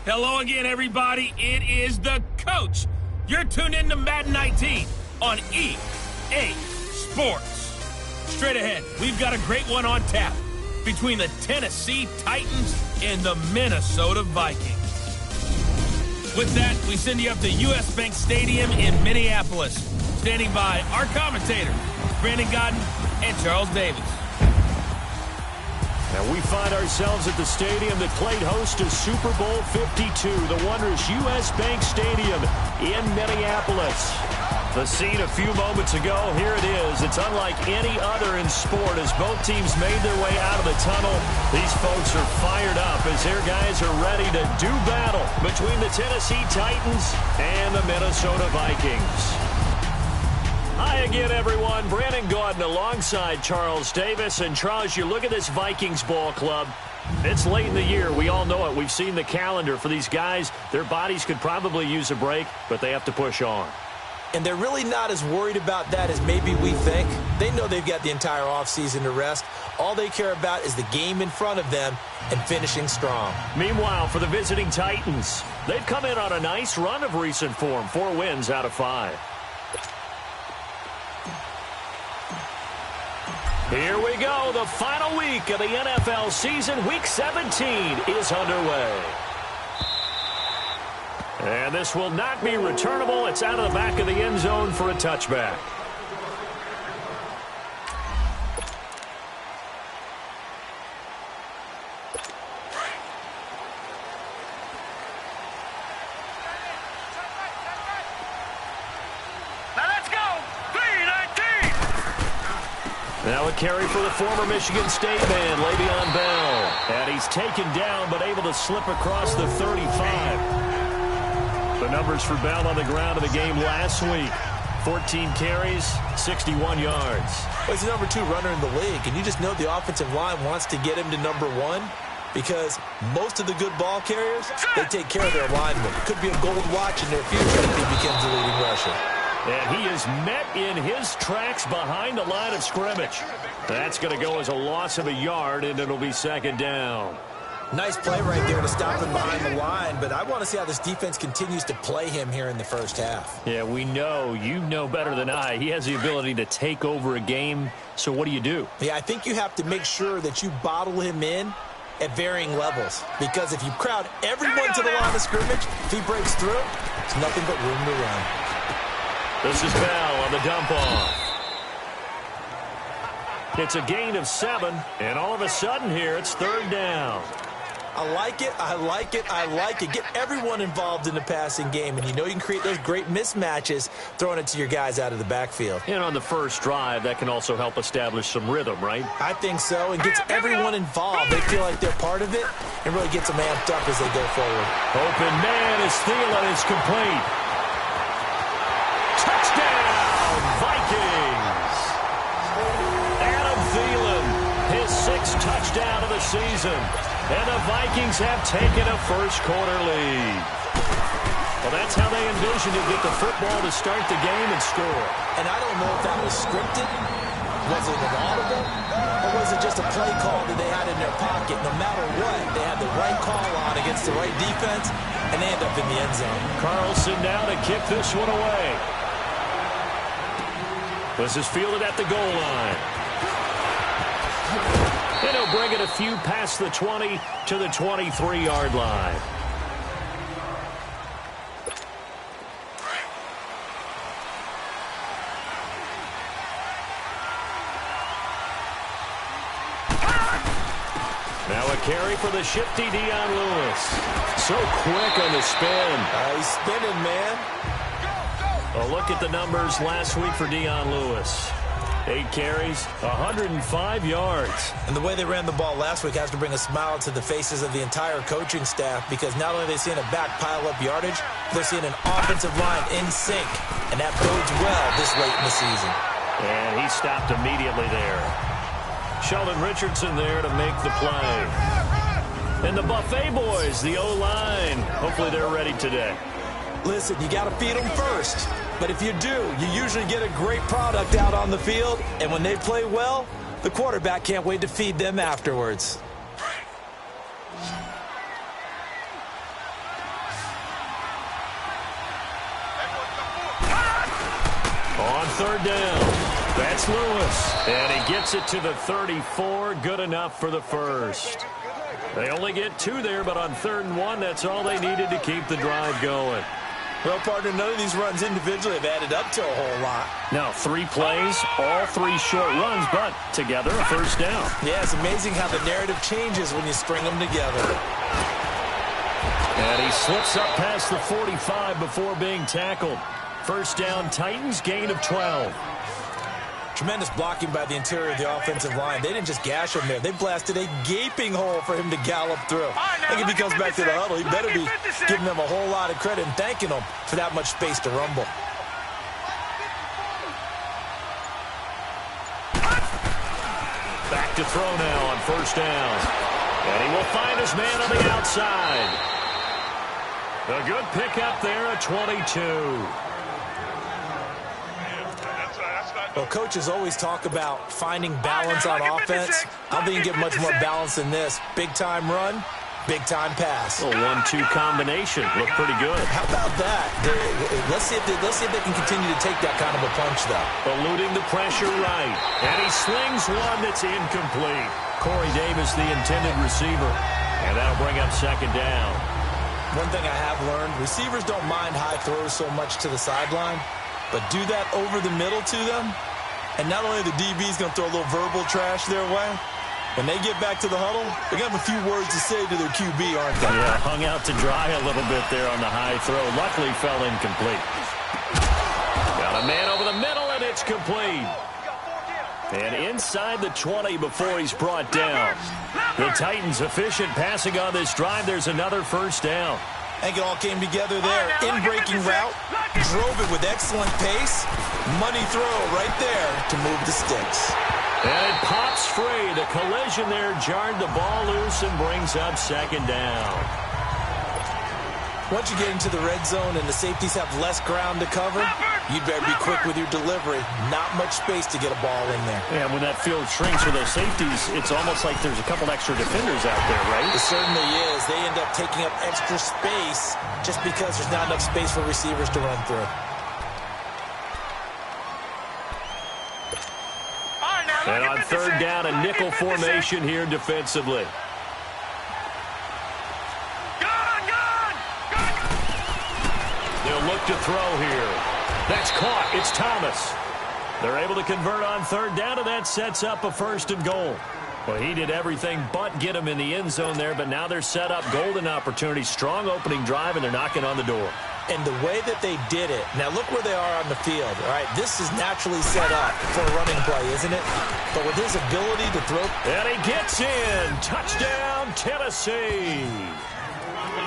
Hello again, everybody. It is the coach. You're tuned in to Madden 19 on EA Sports. Straight ahead, we've got a great one on tap between the Tennessee Titans and the Minnesota Vikings. With that, we send you up to U.S. Bank Stadium in Minneapolis. Standing by our commentators, Brandon Godden and Charles Davis. And we find ourselves at the stadium that played host to Super Bowl 52, the wondrous U.S. Bank Stadium in Minneapolis. The scene a few moments ago, here it is. It's unlike any other in sport as both teams made their way out of the tunnel. These folks are fired up as their guys are ready to do battle between the Tennessee Titans and the Minnesota Vikings. Hi again, everyone. Brandon Gaudin alongside Charles Davis. And Charles, you look at this Vikings ball club. It's late in the year. We all know it. We've seen the calendar for these guys. Their bodies could probably use a break, but they have to push on. And they're really not as worried about that as maybe we think. They know they've got the entire offseason to rest. All they care about is the game in front of them and finishing strong. Meanwhile, for the visiting Titans, they've come in on a nice run of recent form. 4 wins out of 5. Here we go. The final week of the NFL season. Week 17 is underway. And this will not be returnable. It's out of the back of the end zone for a touchback. Now a carry for the former Michigan State man, Le'Veon Bell. And he's taken down but able to slip across the 35. The numbers for Bell on the ground in the game last week. 14 carries, 61 yards. Well, he's the number 2 runner in the league, and you just know the offensive line wants to get him to number 1 because most of the good ball carriers, they take care of their linemen. Could be a gold watch in their future if he becomes the leading rusher. And he is met in his tracks behind the line of scrimmage. That's going to go as a loss of a yard, and it'll be second down. Nice play right there to stop him behind the line, but I want to see how this defense continues to play him here in the first half. Yeah, we know. You know better than I. He has the ability to take over a game, so what do? Yeah, I think you have to make sure that you bottle him in at varying levels, because if you crowd everyone to the line of scrimmage, if he breaks through, it's nothing but room to run. This is Bell on the dump off. It's a gain of 7, and all of a sudden here, it's third down. I like it, I like it, I like it. Get everyone involved in the passing game, and you know you can create those great mismatches throwing it to your guys out of the backfield. And on the first drive, that can also help establish some rhythm, right? I think so, and gets everyone involved. They feel like they're part of it, and really gets them amped up as they go forward. Open man is Thielen. It's complete. Touchdown, Vikings! Adam Thielen, his 6th touchdown of the season. And the Vikings have taken a first-quarter lead. Well, that's how they envisioned to get the football to start the game and score. And I don't know if that was scripted. Was it an audible? Or was it just a play call that they had in their pocket? No matter what, they had the right call on against the right defense, and they end up in the end zone. Carlson now to kick this one away. This is fielded at the goal line. And he'll bring it a few past the 20 to the 23-yard line. Now a carry for the shifty Dion Lewis. So quick on the spin. He's spinning, man. A look at the numbers last week for Dion Lewis. 8 carries, 105 yards. And the way they ran the ball last week has to bring a smile to the faces of the entire coaching staff, because not only are they seeing a back pile up yardage, they're seeing an offensive line in sync. And that bodes well this late in the season. And he stopped immediately there. Sheldon Richardson there to make the play. And the Buffet boys, the O-line. Hopefully they're ready today. Listen, you got to feed them first. But if you do, you usually get a great product out on the field. And when they play well, the quarterback can't wait to feed them afterwards. On third down, that's Lewis. And he gets it to the 34. Good enough for the first. They only get 2 there, but on 3rd and 1, that's all they needed to keep the drive going. Well, partner, none of these runs individually have added up to a whole lot. Now, 3 plays, all 3 short runs, but together a first down. Yeah, it's amazing how the narrative changes when you string them together. And he slips up past the 45 before being tackled. First down, Titans, gain of 12. Tremendous blocking by the interior of the offensive line. They didn't just gash him there. They blasted a gaping hole for him to gallop through. I think if he comes back to the huddle, he better be giving them a whole lot of credit and thanking them for that much space to rumble. Back to throw now on first down. And he will find his man on the outside. A good pickup there at 22. Well, coaches always talk about finding balance on offense. I don't think you can get much more balance than this. Big-time run, big-time pass. A 1-2 combination. Looked pretty good. How about that? Let's see if they can continue to take that kind of a punch, though. Eluding the pressure right. And he slings one that's incomplete. Corey Davis, the intended receiver. And that'll bring up second down. One thing I have learned, receivers don't mind high throws so much to the sideline, but do that over the middle to them, and not only the DB's going to throw a little verbal trash their way, when they get back to the huddle, they're going to have a few words to say to their QB, aren't they? Yeah, hung out to dry a little bit there on the high throw. Luckily fell incomplete. Got a man over the middle, and it's complete. And inside the 20 before he's brought down. The Titans efficient passing on this drive. There's another first down. I think it all came together there. In-breaking route, drove it with excellent pace. Money throw right there to move the sticks. And it pops free. The collision there jarred the ball loose and brings up second down. Once you get into the red zone and the safeties have less ground to cover, you'd better be quick with your delivery. Not much space to get a ball in there. Yeah, when that field shrinks for those safeties, it's almost like there's a couple extra defenders out there, right? It certainly is. They end up taking up extra space just because there's not enough space for receivers to run through. And on third down, a nickel formation here defensively. They'll look to throw here. That's caught. It's Thomas. They're able to convert on third down, and that sets up a first and goal. Well, he did everything but get him in the end zone there, but now they're set up golden opportunity. Strong opening drive, and they're knocking on the door. And the way that they did it, now look where they are on the field, all right? This is naturally set up for a running play, isn't it? But with his ability to throw... And he gets in. Touchdown, Tennessee.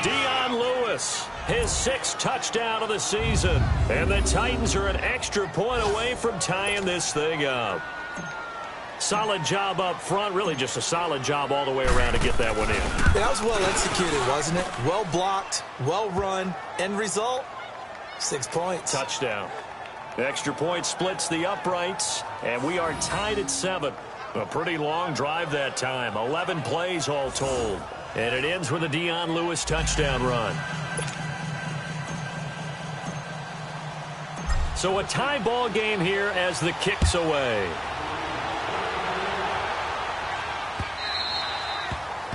Dion Lewis, his 6th touchdown of the season. And the Titans are an extra point away from tying this thing up. Solid job up front. Really just a solid job all the way around to get that one in. That was well executed, wasn't it? Well blocked, well run. End result, 6 points. Touchdown. Extra point splits the uprights, and we are tied at 7. A pretty long drive that time. 11 plays all told. And it ends with a Dion Lewis touchdown run. So a tie ball game here as the kick's away.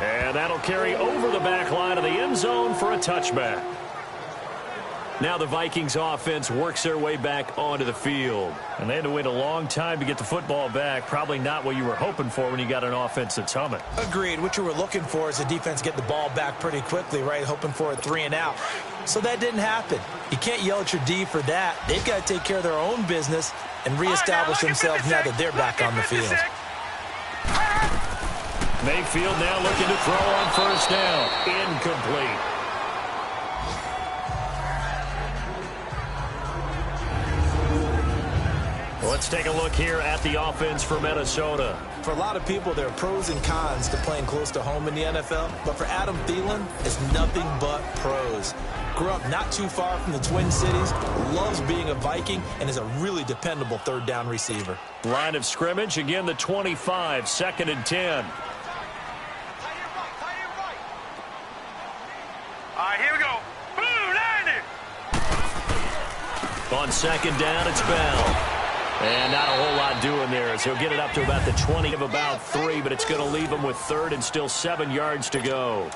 And that'll carry over the back line of the end zone for a touchback. Now the Vikings offense works their way back onto the field. And they had to wait a long time to get the football back. Probably not what you were hoping for when you got an offense that's humming. Agreed. What you were looking for is the defense get the ball back pretty quickly, right? Hoping for a 3 and out. So that didn't happen. You can't yell at your D for that. They've got to take care of their own business and reestablish themselves now that they're back on the field. Mayfield now looking to throw on first down. Incomplete. Let's take a look here at the offense for Minnesota. For a lot of people, there are pros and cons to playing close to home in the NFL. But for Adam Thielen, it's nothing but pros. Grew up not too far from the Twin Cities, loves being a Viking, and is a really dependable third down receiver. Line of scrimmage, again the 25, 2nd and 10. All right, here we go. Boom, 90. On second down, it's Bell. And not a whole lot doing there as he'll get it up to about the 20 of about 3, but it's going to leave him with 3rd and still 7 yards to go.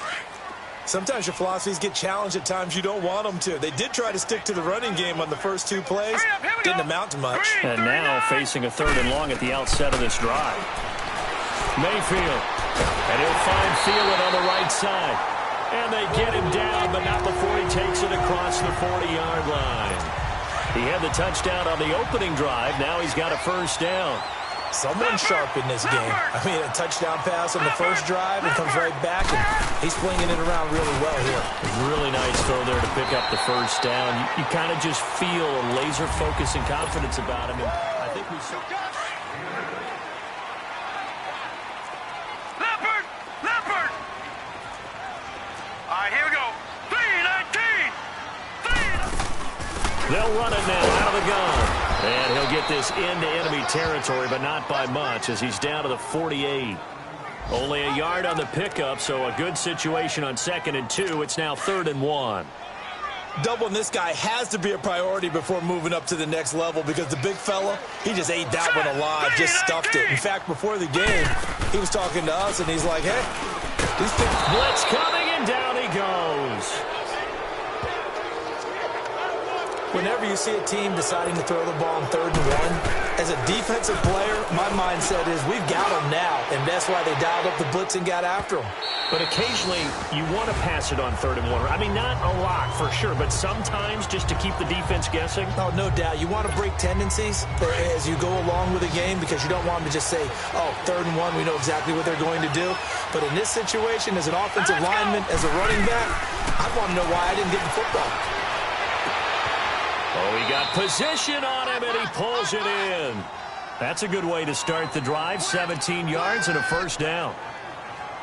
Sometimes your philosophies get challenged at times you don't want them to. They did try to stick to the running game on the first 2 plays. Didn't amount to much. And now facing a 3rd and long at the outset of this drive. Mayfield. And he'll find Thielen on the right side. And they get him down, but not before he takes it across the 40-yard line. He had the touchdown on the opening drive. Now he's got a 1st down. Someone's sharp in this game. I mean, a touchdown pass on the first drive and comes right back, and he's flinging it around really well here. Really nice throw there to pick up the 1st down. You kind of just feel a laser focus and confidence about him. And I think we saw... Leopard! All right, here we go. 3-19! They'll run it now out of the gun. And he'll get this into enemy territory, but not by much as he's down to the 48. Only a yard on the pickup, so a good situation on 2nd and 2. It's now 3rd and 1. Doubling this guy has to be a priority before moving up to the next level because the big fella, he just ate that one alive, just stuffed it. In fact, before the game, he was talking to us, and he's like, hey, these blitz coming, and down he goes. Whenever you see a team deciding to throw the ball on 3rd and 1, as a defensive player, my mindset is we've got them now, and that's why they dialed up the blitz and got after them. But occasionally, you want to pass it on 3rd and 1. I mean, not a lot for sure, but sometimes just to keep the defense guessing. Oh, no doubt. You want to break tendencies as you go along with a game because you don't want them to just say, oh, 3rd and 1, we know exactly what they're going to do. But in this situation, as an offensive lineman, as a running back, I want to know why I didn't get the football. Oh, he got position on him, and he pulls it in. That's a good way to start the drive. 17 yards and a 1st down.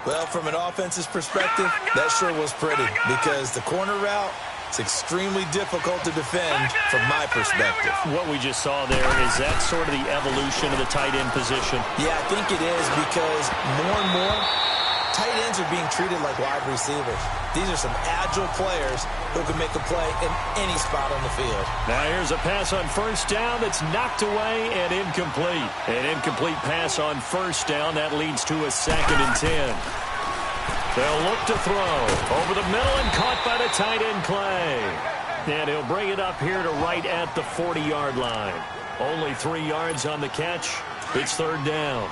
Well, from an offense's perspective, that sure was pretty because the corner route is extremely difficult to defend from my perspective. What we just saw there, is that sort of the evolution of the tight end position? Yeah, I think it is because more and more, tight ends are being treated like wide receivers. These are some agile players who can make a play in any spot on the field. Now here's a pass on 1st down that's knocked away and incomplete. An incomplete pass on 1st down. That leads to a 2nd and 10. They'll look to throw. Over the middle and caught by the tight end Clay. And he'll bring it up here to right at the 40-yard line. Only 3 yards on the catch. It's 3rd down.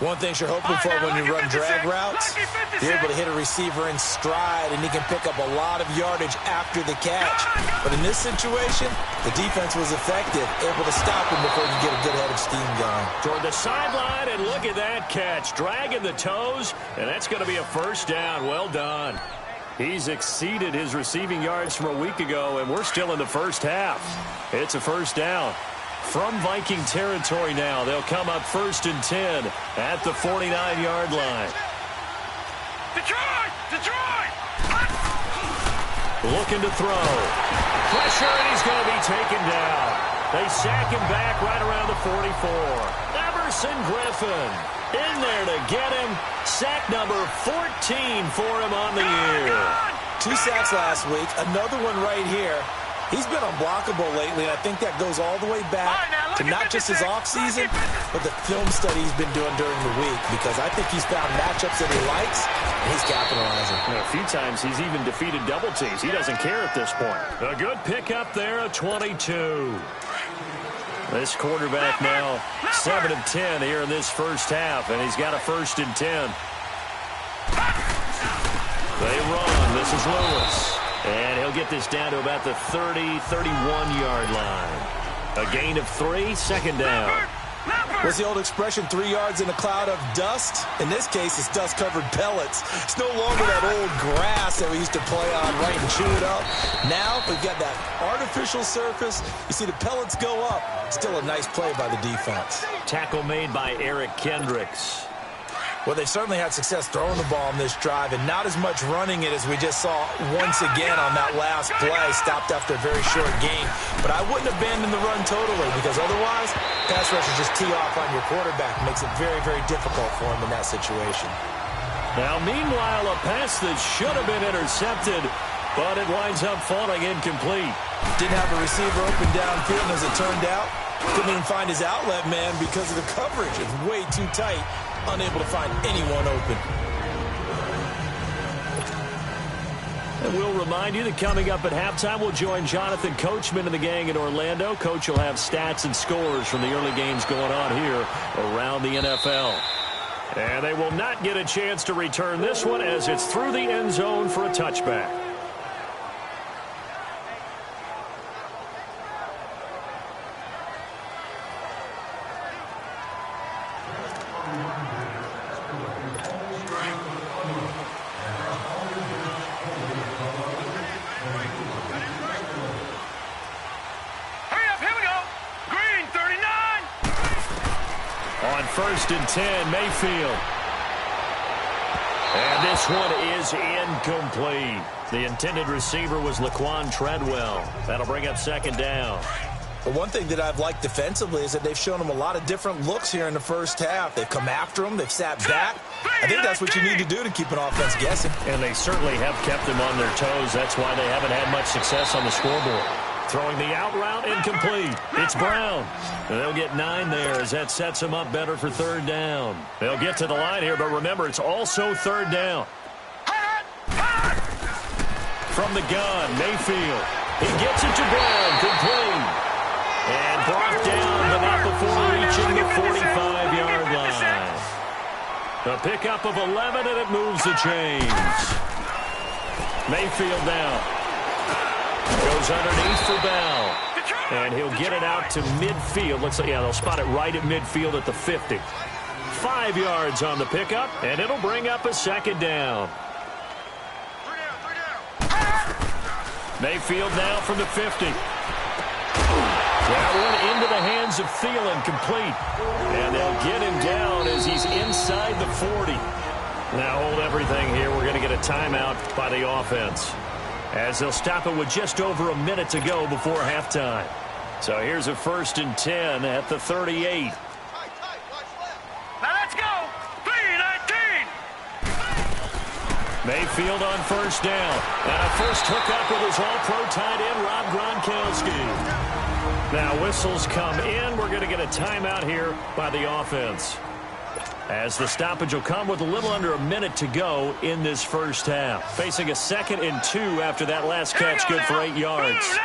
One thing you're hoping for when you run drag routes, you're able to hit a receiver in stride, and he can pick up a lot of yardage after the catch. But in this situation, the defense was effective, able to stop him before you get a good head of steam going. Toward the sideline, and look at that catch. Dragging the toes, and that's going to be a 1st down. Well done. He's exceeded his receiving yards from a week ago, and we're still in the 1st half. It's a 1st down. From Viking territory now, they'll come up 1st and 10 at the 49-yard line. Detroit! Looking to throw. Pressure, and he's going to be taken down. They sack him back right around the 44. Emerson Griffin in there to get him. Sack number 14 for him on the year. 2 sacks last week, another one right here. He's been unblockable lately, and I think that goes all the way back to not just his offseason, but the film study he's been doing during the week, because I think he's found matchups that he likes, and he's capitalizing. A few times he's even defeated double teams. He doesn't care at this point. A good pickup there, a 22. This quarterback now 7 of 10 here in this 1st half, and he's got a 1st and 10. They run. This is Lewis. And he'll get this down to about the 30, 31-yard line. A gain of 3, 2nd down. What's the old expression, 3 yards in a cloud of dust? In this case, it's dust-covered pellets. It's no longer that old grass that we used to play on, right, and chew it up. Now, we've got that artificial surface. You see the pellets go up. Still a nice play by the defense. Tackle made by Eric Kendricks. Well, they certainly had success throwing the ball on this drive, and not as much running it as we just saw once again on that last play, stopped after a very short gain. But I wouldn't abandon the run totally, because otherwise, pass rushers just tee off on your quarterback. It makes it very, very difficult for him in that situation. Now, meanwhile, a pass that should have been intercepted, but it winds up falling incomplete. Didn't have a receiver open downfield, as it turned out. Couldn't even find his outlet man because of the coverage. It's way too tight. Unable to find anyone open. And we'll remind you that coming up at halftime, we'll join Jonathan Coachman and the gang in Orlando. Coach will have stats and scores from the early games going on here around the NFL. And they will not get a chance to return this one as it's through the end zone for a touchback. First and 10, Mayfield. And this one is incomplete. The intended receiver was Laquan Treadwell. That'll bring up second down. But one thing that I've liked defensively is that they've shown him a lot of different looks here in the first half. They've come after him. They've sat back. I think that's what you need to do to keep an offense guessing. And they certainly have kept them on their toes. That's why they haven't had much success on the scoreboard. Throwing the out route incomplete. It's Brown. And they'll get 9 there as that sets them up better for third down. They'll get to the line here, but remember, it's also third down. From the gun, Mayfield. He gets it to Brown, complete. And brought down, but not before reaching the 45-yard line. A pickup of 11, and it moves the chains. Mayfield now. Goes underneath for Bell. And he'll get it out to midfield. Looks like, yeah, they'll spot it right at midfield at the 50. 5 yards on the pickup, and it'll bring up a second down. Mayfield now from the 50. That one into the hands of Thielen, complete. And they'll get him down as he's inside the 40. Now hold everything here. We're going to get a timeout by the offense, as they'll stop it with just over a minute to go before halftime. So here's a first and 10 at the 38. Now let's go. 3-19. Mayfield on first down. And a first hookup with his all-pro tight end, Rob Gronkowski. Now whistles come in. We're going to get a timeout here by the offense, as the stoppage will come with a little under a minute to go in this first half. Facing a 2nd and 2 after that last catch, good for 8 yards.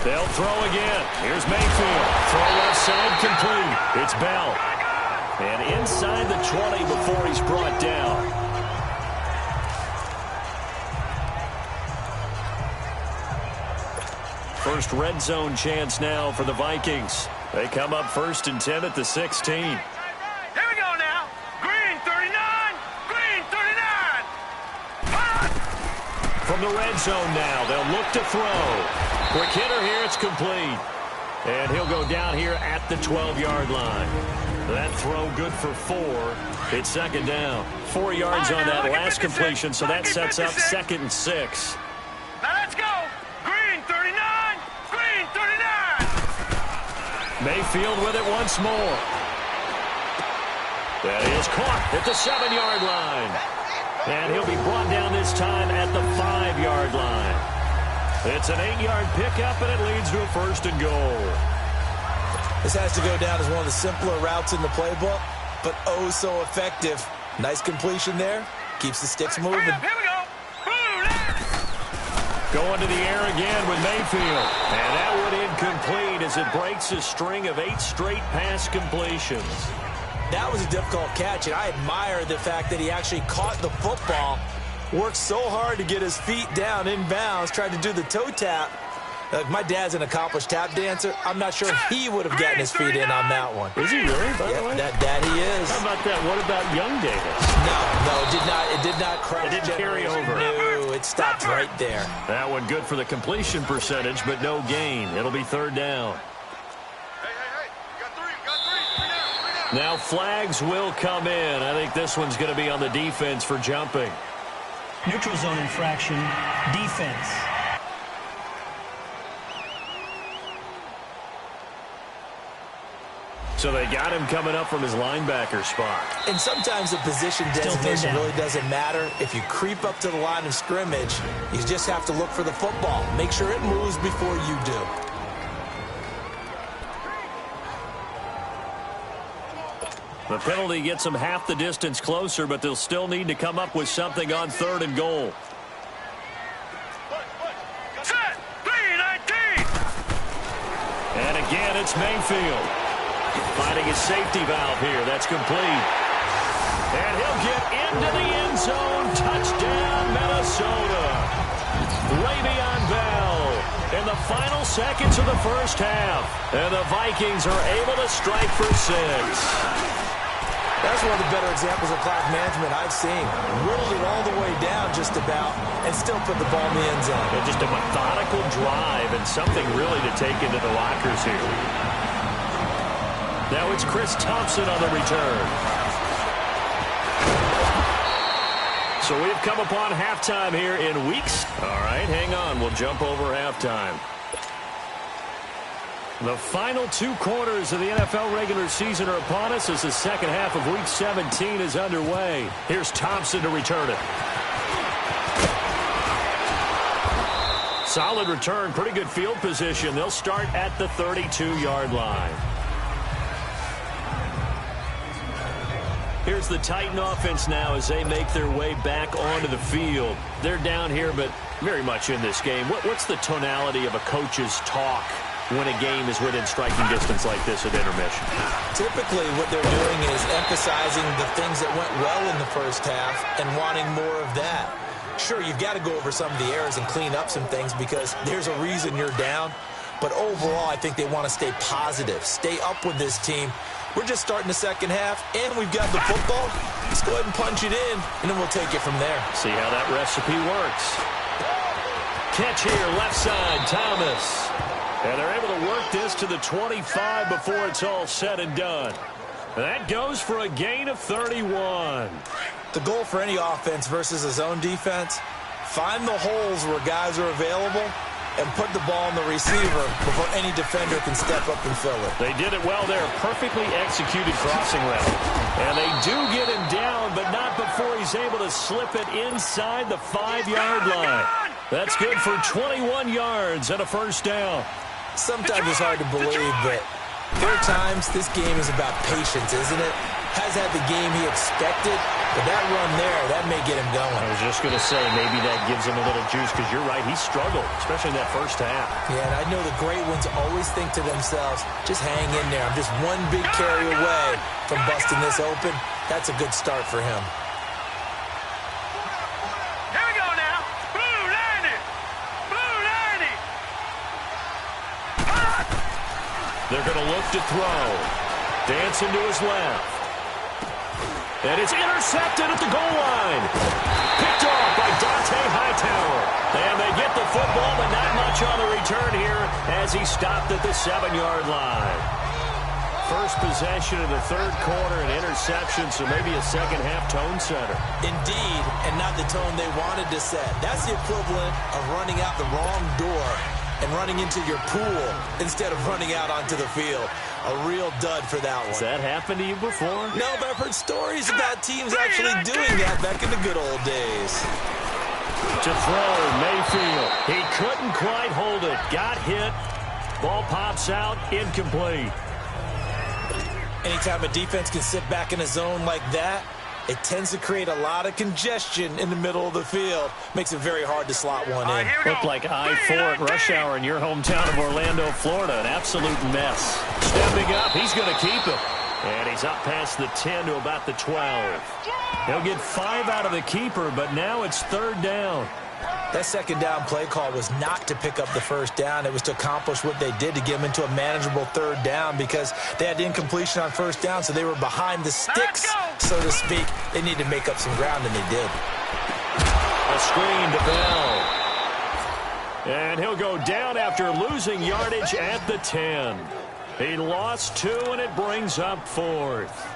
They'll throw again. Here's Mayfield. Throw left side, complete. It's Bell. And inside the 20 before he's brought down. First red zone chance now for the Vikings. They come up first and 10 at the 16. Here we go now. Green 39. Green 39. From the red zone now, they'll look to throw. Quick hitter here, it's complete. And he'll go down here at the 12-yard line. That throw good for 4. It's second down. 4 yards on that last completion, so that sets up 2nd and 6. Now let's go. Green 39. Green 39. Mayfield with it once more. That is caught at the 7-yard line. And he'll be brought down this time at the 5-yard line. It's an 8-yard pickup, and it leads to a first and goal. This has to go down as one of the simpler routes in the playbook, but oh so effective. Nice completion there. Keeps the sticks moving. Here we go. Going to the air again with Mayfield. And that one incomplete as it breaks a string of 8 straight pass completions. That was a difficult catch, and I admire the fact that he actually caught the football, worked so hard to get his feet down inbounds, tried to do the toe tap. Like, my dad's an accomplished tap dancer. I'm not sure he would have gotten his feet in on that one. Is he really, by the way? That he is. How about that? What about young Davis? No, it did not cross. It didn't carry over. No, it stopped right there. That one good for the completion percentage, but no gain. It'll be third down. Hey, you got three. Now flags will come in. I think this one's going to be on the defense for jumping. Neutral zone infraction, defense. So they got him coming up from his linebacker spot. And sometimes the position designation really doesn't matter. If you creep up to the line of scrimmage, you just have to look for the football. Make sure it moves before you do. The penalty gets them half the distance closer, but they'll still need to come up with something on 3rd and goal. Set, 3-19. And again, it's Mayfield. Finding his safety valve here. That's complete. And he'll get into the end zone. Touchdown, Minnesota. Le'Veon Bell in the final seconds of the first half. And the Vikings are able to strike for 6. That's one of the better examples of clock management I've seen. Whittled it all the way down just about and still put the ball in the end zone. And just a methodical drive and something really to take into the lockers here. Now it's Chris Thompson on the return. So we've come upon halftime here in weeks. All right, hang on. We'll jump over halftime. The final 2 quarters of the NFL regular season are upon us as the second half of Week 17 is underway. Here's Thompson to return it. Solid return, pretty good field position. They'll start at the 32-yard line. Here's the Titan offense now as they make their way back onto the field. They're down here, but very much in this game. What's the tonality of a coach's talk when a game is within striking distance like this at intermission? Typically, what they're doing is emphasizing the things that went well in the first half and wanting more of that. Sure, you've got to go over some of the errors and clean up some things because there's a reason you're down. But overall, I think they want to stay positive, stay up with this team. We're just starting the second half, and we've got the football. Let's go ahead and punch it in, and then we'll take it from there. See how that recipe works. Catch here, left side, Thomas. And they're able to work this to the 25 before it's all said and done. That goes for a gain of 31. The goal for any offense versus a zone defense, find the holes where guys are available and put the ball in the receiver before any defender can step up and fill it. They did it well there. Perfectly executed crossing route. And they do get him down, but not before he's able to slip it inside the 5-yard line. That's good for 21 yards and a first down. Sometimes it's hard to believe, but there are times this game is about patience, isn't it? Has had the game he expected, but that run there, that may get him going. I was just going to say, maybe that gives him a little juice, because you're right, he struggled, especially in that first half. Yeah, and I know the great ones always think to themselves, just hang in there. I'm just one big carry away from busting this open. That's a good start for him. Here we go now. Blue 90. Blue 90. They're going to look to throw. Dancing to his left. And it's intercepted at the goal line. Picked off by Dante Hightower. And they get the football, but not much on the return here as he stopped at the 7-yard line. First possession of the third quarter, an interception, so maybe a second-half tone setter. Indeed, and not the tone they wanted to set. That's the equivalent of running out the wrong door and running into your pool instead of running out onto the field. A real dud for that one. Has that happened to you before? No, but I've heard stories about teams actually doing that back in the good old days. To throw, Mayfield. He couldn't quite hold it. Got hit. Ball pops out, incomplete. Anytime a defense can sit back in a zone like that, it tends to create a lot of congestion in the middle of the field. Makes it very hard to slot one in. Looked like I-4 at rush hour in your hometown of Orlando, Florida. An absolute mess. Stepping up, he's going to keep it. And he's up past the 10 to about the 12. He'll get 5 out of the keeper, but now it's third down. That second down play call was not to pick up the first down. It was to accomplish what they did, to get them into a manageable third down, because they had incompletion on first down, so they were behind the sticks, so to speak. They needed to make up some ground, and they did. A screen to Bell. And he'll go down after losing yardage at the 10. He lost 2, and it brings up 4th.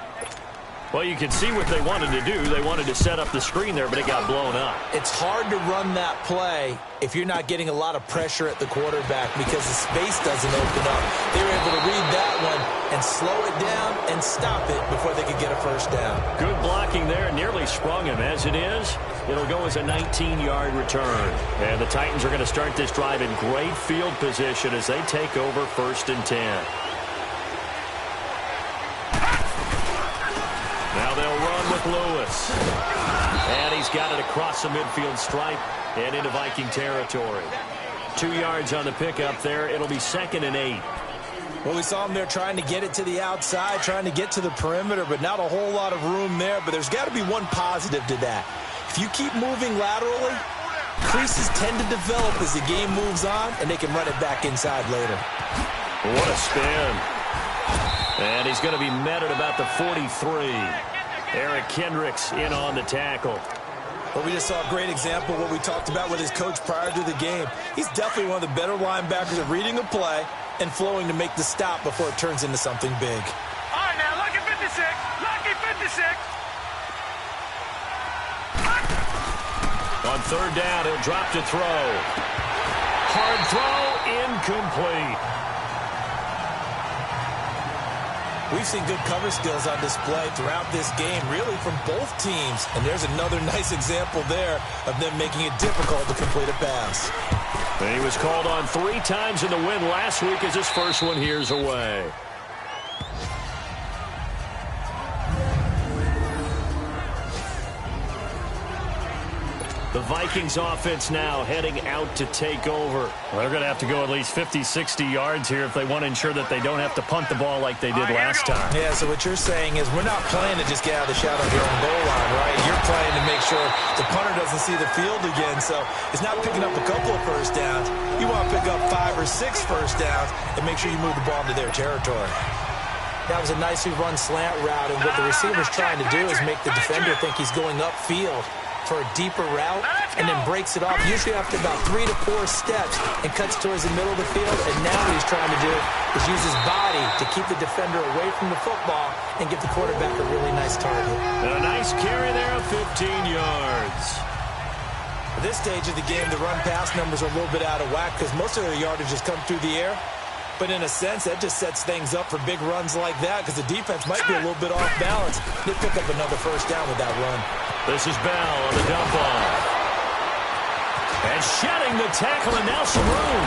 Well, you can see what they wanted to do. They wanted to set up the screen there, but it got blown up. It's hard to run that play if you're not getting a lot of pressure at the quarterback because the space doesn't open up. They were able to read that one and slow it down and stop it before they could get a first down. Good blocking there. Nearly sprung him. As it is, it'll go as a 19-yard return. And the Titans are going to start this drive in great field position as they take over 1st and 10. Mark Lewis. And he's got it across the midfield stripe and into Viking territory. 2 yards on the pickup there. It'll be 2nd and 8. Well, we saw him there trying to get it to the outside, trying to get to the perimeter, but not a whole lot of room there. But there's got to be one positive to that. If you keep moving laterally, creases tend to develop as the game moves on, and they can run it back inside later. What a spin. And he's going to be met at about the 43. Eric Kendricks in on the tackle. Well, we just saw a great example of what we talked about with his coach prior to the game. He's definitely one of the better linebackers at reading the play and flowing to make the stop before it turns into something big. All right, now, lucky 56. Lucky 56. On 3rd down, he'll drop to throw. Hard throw, incomplete. We've seen good cover skills on display throughout this game, really from both teams. And there's another nice example there of them making it difficult to complete a pass. And he was called on 3 times in the win last week as his first one here's away. The Vikings offense now heading out to take over. Well, they're going to have to go at least 50, 60 yards here if they want to ensure that they don't have to punt the ball like they did last time. Yeah, so what you're saying is we're not playing to just get out of the shot on your own goal line, right? You're playing to make sure the punter doesn't see the field again. So it's not picking up a couple of first downs. You want to pick up 5 or 6 first downs and make sure you move the ball into their territory. That was a nicely run slant route, and what the receiver's trying to do is make the defender think he's going upfield for a deeper route, and then breaks it off, usually after about 3 to 4 steps, and cuts towards the middle of the field. And now what he's trying to do is use his body to keep the defender away from the football and give the quarterback a really nice target. And a nice carry there of 15 yards. At this stage of the game, the run-pass numbers are a little bit out of whack because most of their yardage has come through the air. But in a sense, that just sets things up for big runs like that because the defense might be a little bit off balance. They pick up another first down with that run. This is Bell on the dump off. And shedding the tackle, and now some room.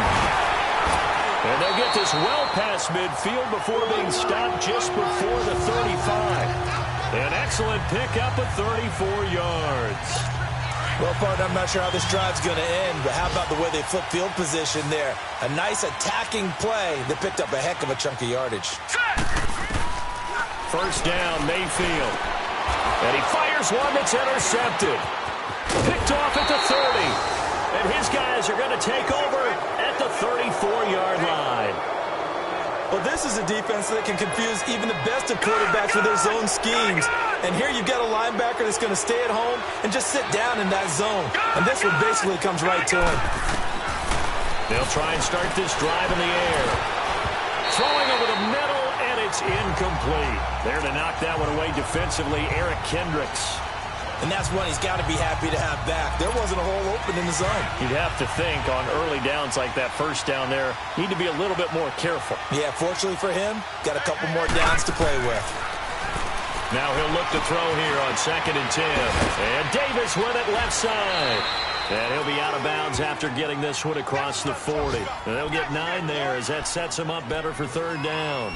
And they'll get this well past midfield before being stopped just before the 35. An excellent pickup of 34 yards. Well, partner, I'm not sure how this drive's going to end, but how about the way they flip field position there? A nice attacking play that picked up a heck of a chunk of yardage. First down, Mayfield. And he fires one that's intercepted. Picked off at the 30. And his guys are going to take over at the 34-yard line. Well, this is a defense that can confuse even the best of quarterbacks with their zone schemes. And here you've got a linebacker that's going to stay at home and just sit down in that zone. And this one basically comes right to him. They'll try and start this drive in the air. Throwing over the middle, and it's incomplete. There to knock that one away defensively, Eric Kendricks. And that's one he's got to be happy to have back. There wasn't a hole open in the zone. You'd have to think on early downs like that first down there, need to be a little bit more careful. Yeah, fortunately for him, got a couple more downs to play with. Now he'll look to throw here on 2nd and 10. And Davis with it left side. And he'll be out of bounds after getting this one across the 40. And they'll get 9 there as that sets him up better for 3rd down.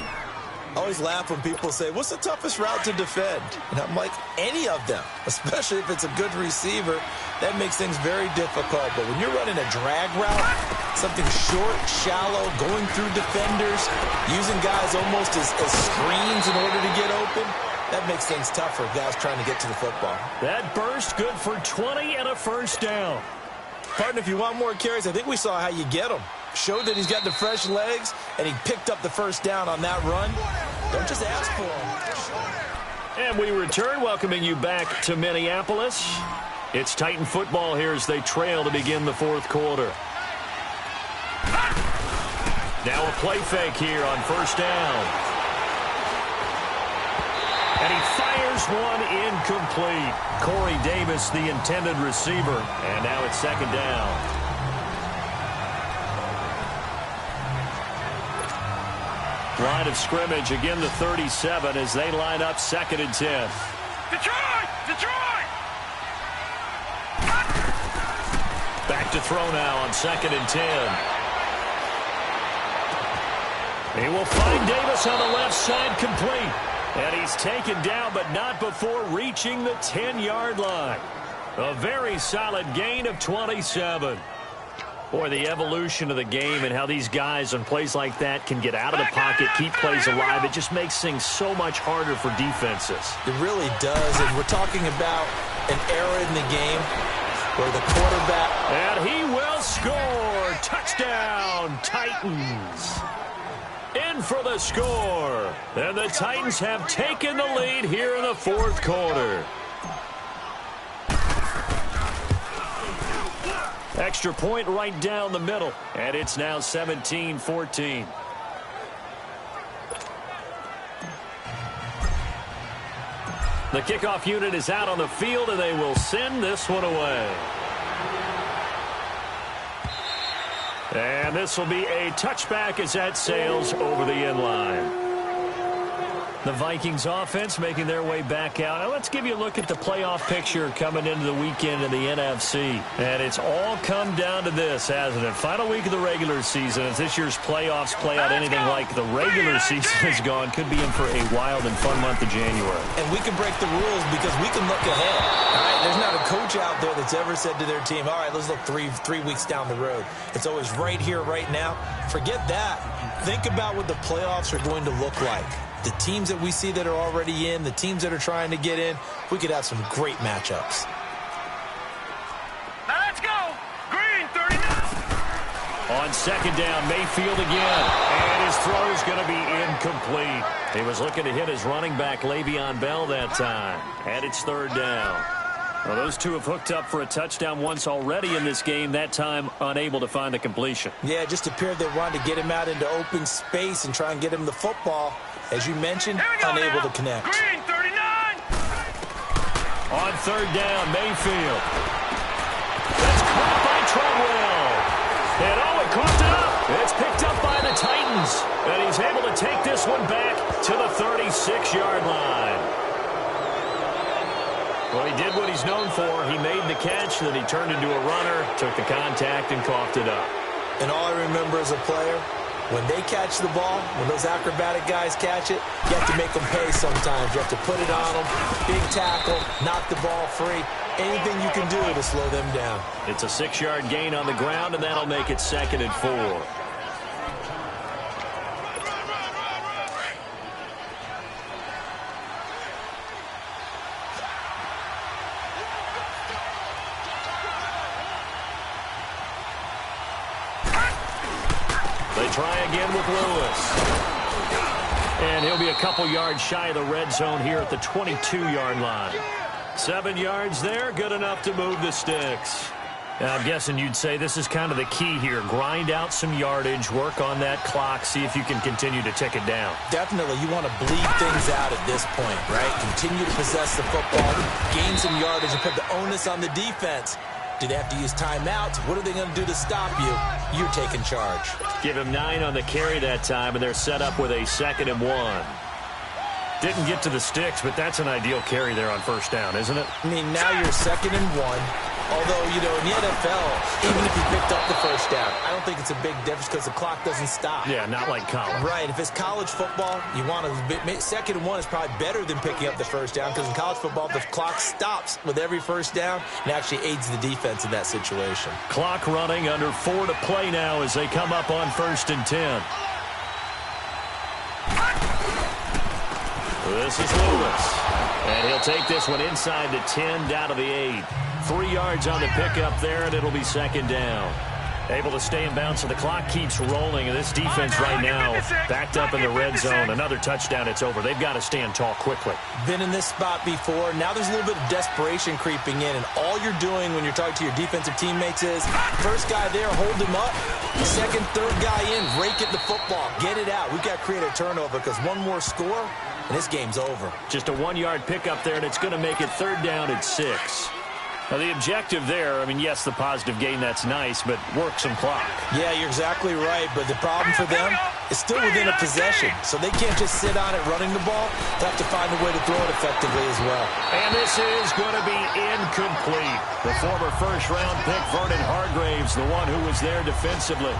I always laugh when people say, what's the toughest route to defend? And I'm like, any of them, especially if it's a good receiver. That makes things very difficult. But when you're running a drag route, something short, shallow, going through defenders, using guys almost as screens in order to get open, that makes things tough for guys trying to get to the football. That burst good for 20 and a first down. Partner, if you want more carries, I think we saw how you get them. Showed that he's got the fresh legs, and he picked up the first down on that run. Don't just ask for him. And we return, welcoming you back to Minneapolis. It's Titan football here as they trail to begin the 4th quarter. Now a play fake here on first down. And he fires one incomplete. Corey Davis, the intended receiver. And now it's 2nd down. Line of scrimmage, again the 37 as they line up 2nd and 10. Detroit! Detroit! Back to throw now on 2nd and 10. He will find Davis on the left side complete. And he's taken down, but not before reaching the 10-yard line. A very solid gain of 27. Boy, the evolution of the game and how these guys on plays like that can get out of the pocket, keep plays alive, it just makes things so much harder for defenses. It really does, and we're talking about an era in the game where the quarterback... And he will score. Touchdown, Titans. In for the score. And the Titans have taken the lead here in the fourth quarter. Extra point right down the middle. And it's now 17-14. The kickoff unit is out on the field, and they will send this one away. And this will be a touchback as that sails over the end line. The Vikings offense making their way back out. Now let's give you a look at the playoff picture coming into the weekend in the NFC. And it's all come down to this, hasn't it? Final week of the regular season. As this year's playoffs play out anything like the regular season has gone, could be in for a wild and fun month of January. And we can break the rules because we can look ahead. All right, there's not a coach out there that's ever said to their team, all right, let's look three weeks down the road. It's always right here, right now. Forget that. Think about what the playoffs are going to look like. The teams that we see that are already in, the teams that are trying to get in, we could have some great matchups. Now let's go. Green, 39. On second down, Mayfield again. And his throw is going to be incomplete. He was looking to hit his running back, Le'Veon Bell, that time. And it's third down. Well, those two have hooked up for a touchdown once already in this game, that time unable to find the completion. Yeah, it just appeared they wanted to get him out into open space and try and get him the football. As you mentioned, unable to connect. Green, 39. On third down, Mayfield. That's caught by Treadwell. And he coughed it up. It's picked up by the Titans. And he's able to take this one back to the 36-yard line. Well, he did what he's known for. He made the catch, then he turned into a runner, took the contact, and coughed it up. And all I remember as a player, when they catch the ball, when those acrobatic guys catch it, you have to make them pay sometimes. You have to put it on them, big tackle, knock the ball free. Anything you can do to slow them down. It's a 6-yard gain on the ground, and that'll make it 2nd and 4. Try again with Lewis. And he'll be a couple yards shy of the red zone here at the 22-yard line. 7 yards there, good enough to move the sticks. Now, I'm guessing you'd say this is kind of the key here. Grind out some yardage, work on that clock, see if you can continue to tick it down. Definitely, you want to bleed things out at this point, right? Continue to possess the football, gain some yardage, and put the onus on the defense. Do they have to use timeouts? What are they going to do to stop you? You're taking charge. Give him 9 on the carry that time, and they're set up with a 2nd and 1. Didn't get to the sticks, but that's an ideal carry there on first down, isn't it? I mean, now you're 2nd and 1. Although, you know, in the NFL, even if you picked up the first down, I don't think it's a big difference because the clock doesn't stop. Yeah, not like college. Right. If it's college football, you want to 2nd and 1 is probably better than picking up the first down because in college football, the clock stops with every first down and actually aids the defense in that situation. Clock running under 4 to play now as they come up on 1st and 10. This is Lewis. And he'll take this one inside the 10, down to the 8. 3 yards on the pickup there, and it'll be 2nd down. Able to stay in bounds, so the clock keeps rolling, and this defense right now backed up in the red zone. Another touchdown, it's over. They've got to stand tall quickly. Been in this spot before. Now there's a little bit of desperation creeping in, and all you're doing when you're talking to your defensive teammates is first guy there, hold him up. Second, third guy in, rake at the football. Get it out. We've got to create a turnover because one more score, and this game's over. Just a 1-yard pickup there, and it's going to make it 3rd down at 6. Now, the objective there, I mean, yes, the positive gain, that's nice, but work some clock. Yeah, you're exactly right, but the problem for them is still within a possession, so they can't just sit on it running the ball. They have to find a way to throw it effectively as well. And this is going to be incomplete. The former first-round pick, Vernon Hargraves, the one who was there defensively.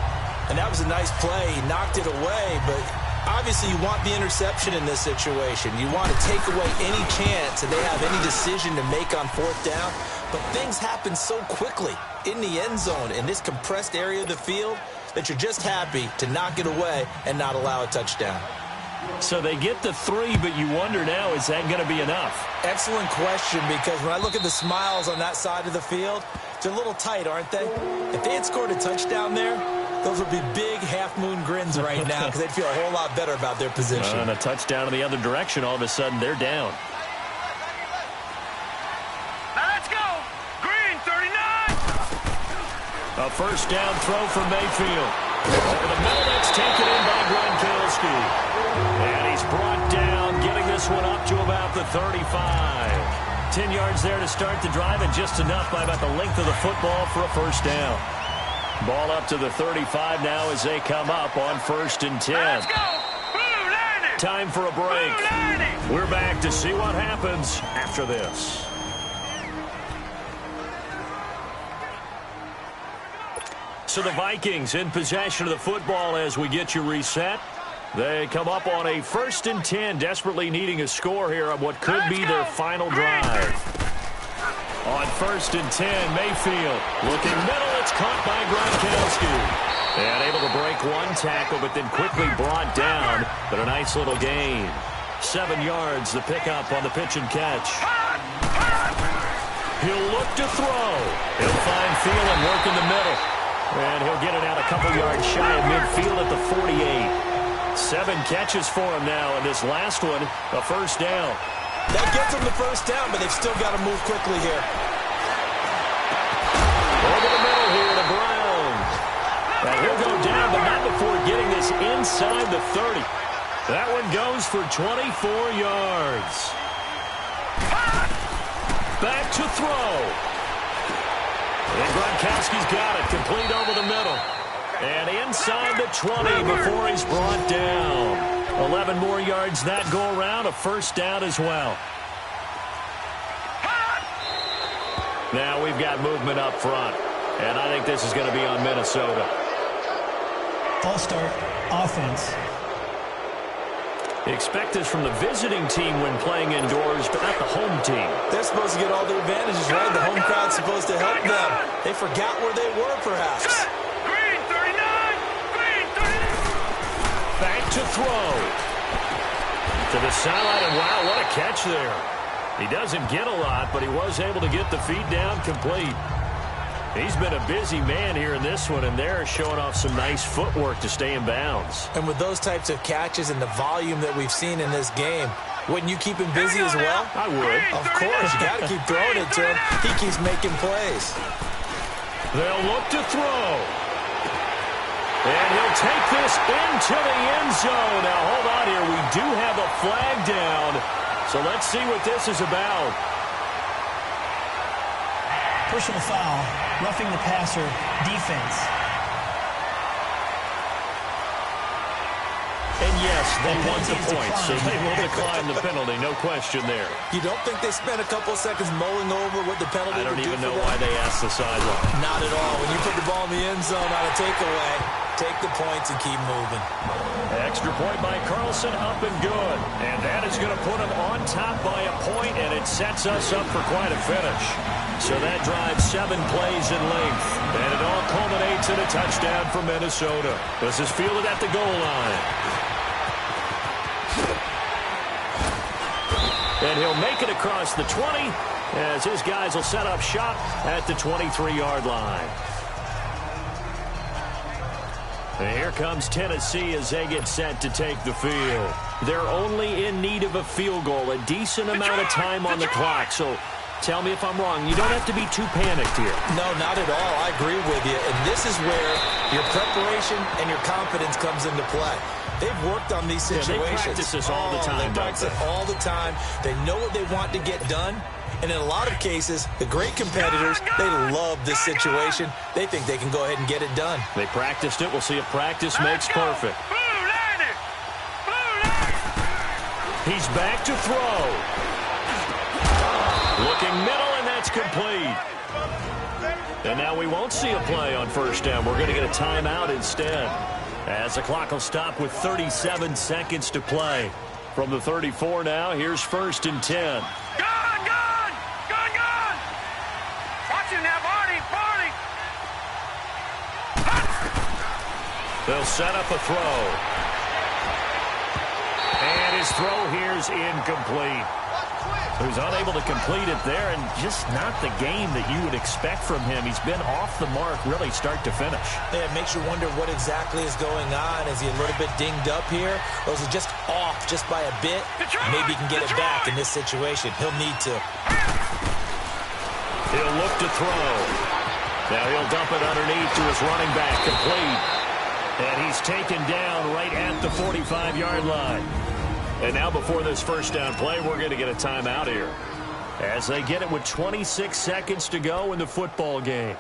And that was a nice play. He knocked it away, but Obviously, you want the interception in this situation. You want to take away any chance that they have any decision to make on fourth down. But things happen so quickly in the end zone in this compressed area of the field that you're just happy to knock it away and not allow a touchdown. So they get the 3, but you wonder now, is that going to be enough? Excellent question, because when I look at the smiles on that side of the field, they're a little tight, aren't they? If they had scored a touchdown there, those would be big half-moon grins right now because they'd feel a whole lot better about their position. And a touchdown in the other direction, all of a sudden they're down. Now let's go. Green, 39. A first down throw from Mayfield. Over the middle, that's taken in by Gronkowski. And he's brought down, getting this one up to about the 35. 10 yards there to start the drive, and just enough by about the length of the football for a first down. Ball up to the 35 now as they come up on 1st and 10. Let's go. Time for a break. We're back to see what happens after this. So the Vikings in possession of the football as we get you reset. They come up on a 1st and 10, desperately needing a score here on what could be their final drive. On 1st and 10, Mayfield looking middle. It's caught by Gronkowski. And able to break one tackle, but then quickly brought down. But a nice little gain. 7 yards, the pickup on the pitch and catch. He'll look to throw. He'll find Thielen, work in the middle. And he'll get it out a couple yards shy of midfield at the 48. 7 catches for him now, and this last one, a first down. That gets them the first down, but they've still got to move quickly here. Over the middle here to Brown. And he'll go down, but not before getting this inside the 30. That one goes for 24 yards. Back to throw. And Gronkowski's got it, complete over the middle. And inside the 20 before he's brought down. 11 more yards that go around, a first down as well. Now we've got movement up front, and I think this is going to be on Minnesota. False start, offense. Expect this from the visiting team when playing indoors, but not the home team. They're supposed to get all the advantages, right? The home crowd's supposed to help them. They forgot where they were, perhaps. Green, 39. Green, 39. Back to throw. To the sideline, and wow, what a catch there. He doesn't get a lot, but he was able to get the feet down complete. He's been a busy man here in this one, and they're showing off some nice footwork to stay in bounds. And with those types of catches and the volume that we've seen in this game, wouldn't you keep him busy as well? I would. Of course, you got to keep throwing it to him. He keeps making plays. They'll look to throw. And he'll take this into the end zone. Now, hold on here. We do have a flag down. So let's see what this is about. Personal foul, roughing the passer, defense. And yes, they want the points, so they will decline the penalty. No question there. You don't think they spent a couple of seconds mulling over what the penalty would do for them? I don't even know why they asked the sideline. Not at all. When you put the ball in the end zone on a takeaway, take the points and keep moving. Extra point by Carlson, up and good. And that is going to put him on top by a point, and it sets us up for quite a finish. So that drives 7 plays in length. And it all culminates in a touchdown for Minnesota. This is fielded at the goal line. And he'll make it across the 20 as his guys will set up shop at the 23-yard line. And here comes Tennessee as they get set to take the field. They're only in need of a field goal, a decent amount of time on the clock. So tell me if I'm wrong. You don't have to be too panicked here. No, not at all. I agree with you. And this is where your preparation and your confidence comes into play. They've worked on these situations. Yeah, they practice this all the time. They practice it all the time. They know what they want to get done. And in a lot of cases, the great competitors, they love this situation. They think they can go ahead and get it done. They practiced it. We'll see if practice makes perfect. He's back to throw. Looking middle, and that's complete. And now we won't see a play on first down. We're going to get a timeout instead. As the clock will stop with 37 seconds to play. From the 34 now, here's 1st and 10. Gone! Gone! Gone! Gone! Watch him now, Barney! Barney! They'll set up a throw. And his throw here's incomplete. Who's unable to complete it there, and just not the game that you would expect from him. He's been off the mark really start to finish. Yeah, it makes you wonder what exactly is going on. Is he a little bit dinged up here, or is he just off just by a bit? Maybe he can get it back in this situation. He'll need to. He'll look to throw. Now he'll dump it underneath to his running back, complete. And he's taken down right at the 45-yard line. And now before this first down play, we're going to get a timeout here. As they get it with 26 seconds to go in the football game.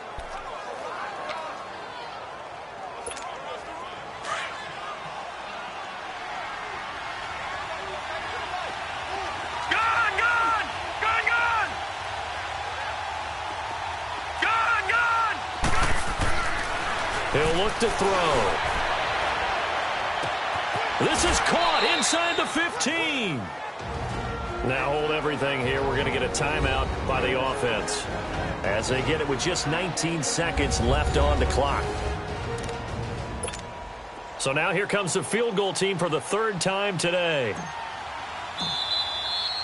Gone! Gone! Gone! Gone! Gone! Gone! He'll look to throw. This is caught inside the 15. Now hold everything here. We're going to get a timeout by the offense as they get it with just 19 seconds left on the clock. So now here comes the field goal team for the 3rd time today.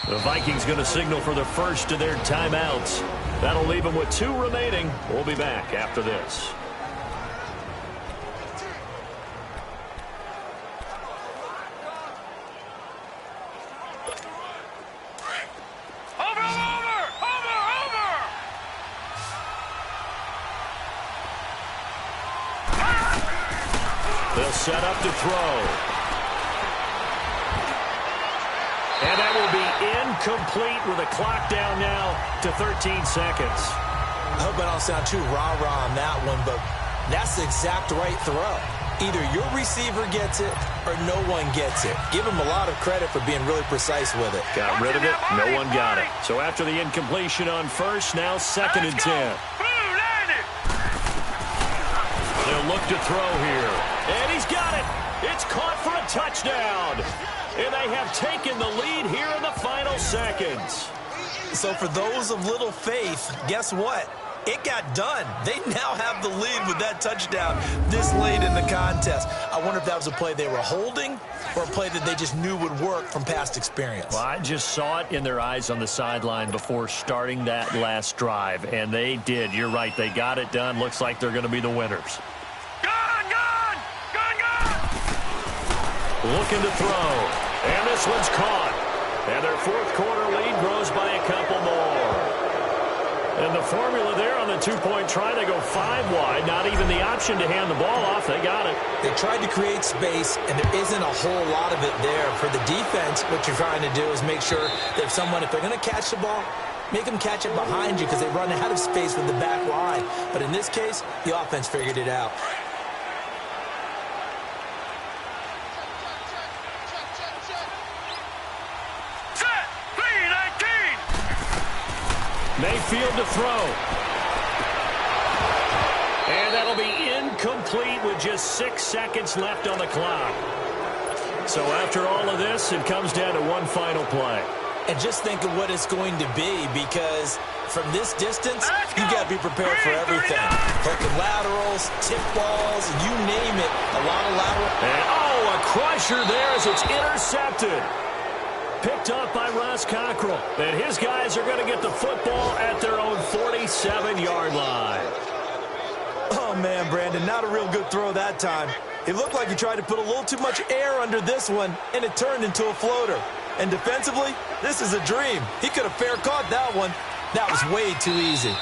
The Vikings going to signal for the first of their timeouts. That'll leave them with 2 remaining. We'll be back after this. They'll set up to throw. And that will be incomplete with a clock down now to 13 seconds. I hope I don't sound too rah-rah on that one, but that's the exact right throw. Either your receiver gets it or no one gets it. Give him a lot of credit for being really precise with it. Got rid of it. No one got it. So after the incompletion on first, now 2nd and 10. They'll look to throw here. And he's got it. It's caught for a touchdown. And they have taken the lead here in the final seconds. So for those of little faith, guess what? It got done. They now have the lead with that touchdown this late in the contest. I wonder if that was a play they were holding or a play that they just knew would work from past experience. Well, I just saw it in their eyes on the sideline before starting that last drive, and they did. You're right. They got it done. Looks like they're going to be the winners. Looking to throw. And this one's caught. And their 4th quarter lead grows by a couple more. And the formula there on the 2-point try, they go 5 wide. Not even the option to hand the ball off. They got it. They tried to create space, and there isn't a whole lot of it there. For the defense, what you're trying to do is make sure that if they're going to catch the ball, make them catch it behind you because they run out of space with the back line. But in this case, the offense figured it out. Mayfield to throw. And that'll be incomplete with just 6 seconds left on the clock. So after all of this, it comes down to one final play. And just think of what it's going to be, because from this distance, you got to be prepared for everything. Hook and laterals, tip balls, you name it. A lot of lateral. And a crusher there as it's intercepted. Picked up by Ross Cockrell. And his guys are going to get the football at their own 47-yard line. Oh, man, Brandon, not a real good throw that time. It looked like he tried to put a little too much air under this one, and it turned into a floater. And defensively, this is a dream. He could have fair caught that one. That was way too easy.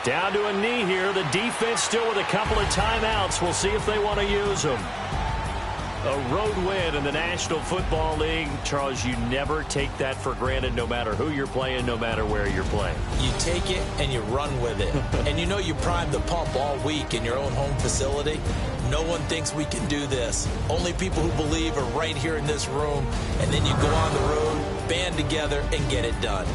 Down to a knee here. The defense still with a couple of timeouts. We'll see if they want to use them. A road win in the National Football League. Charles, you never take that for granted, no matter who you're playing, no matter where you're playing. You take it and you run with it. And you know you primed the pump all week in your own home facility. No one thinks we can do this. Only people who believe are right here in this room. And then you go on the road, band together, and get it done.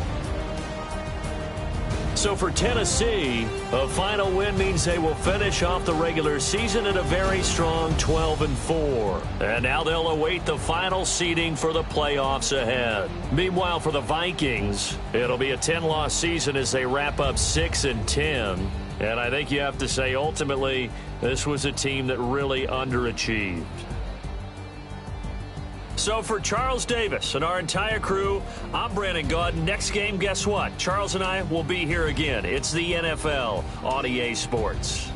So for Tennessee, a final win means they will finish off the regular season at a very strong 12-4. And now they'll await the final seeding for the playoffs ahead. Meanwhile, for the Vikings, it'll be a 10-loss season as they wrap up 6-10. And I think you have to say, ultimately, this was a team that really underachieved. So for Charles Davis and our entire crew, I'm Brandon Gaud. Next game, guess what? Charles and I will be here again. It's the NFL on EA Sports.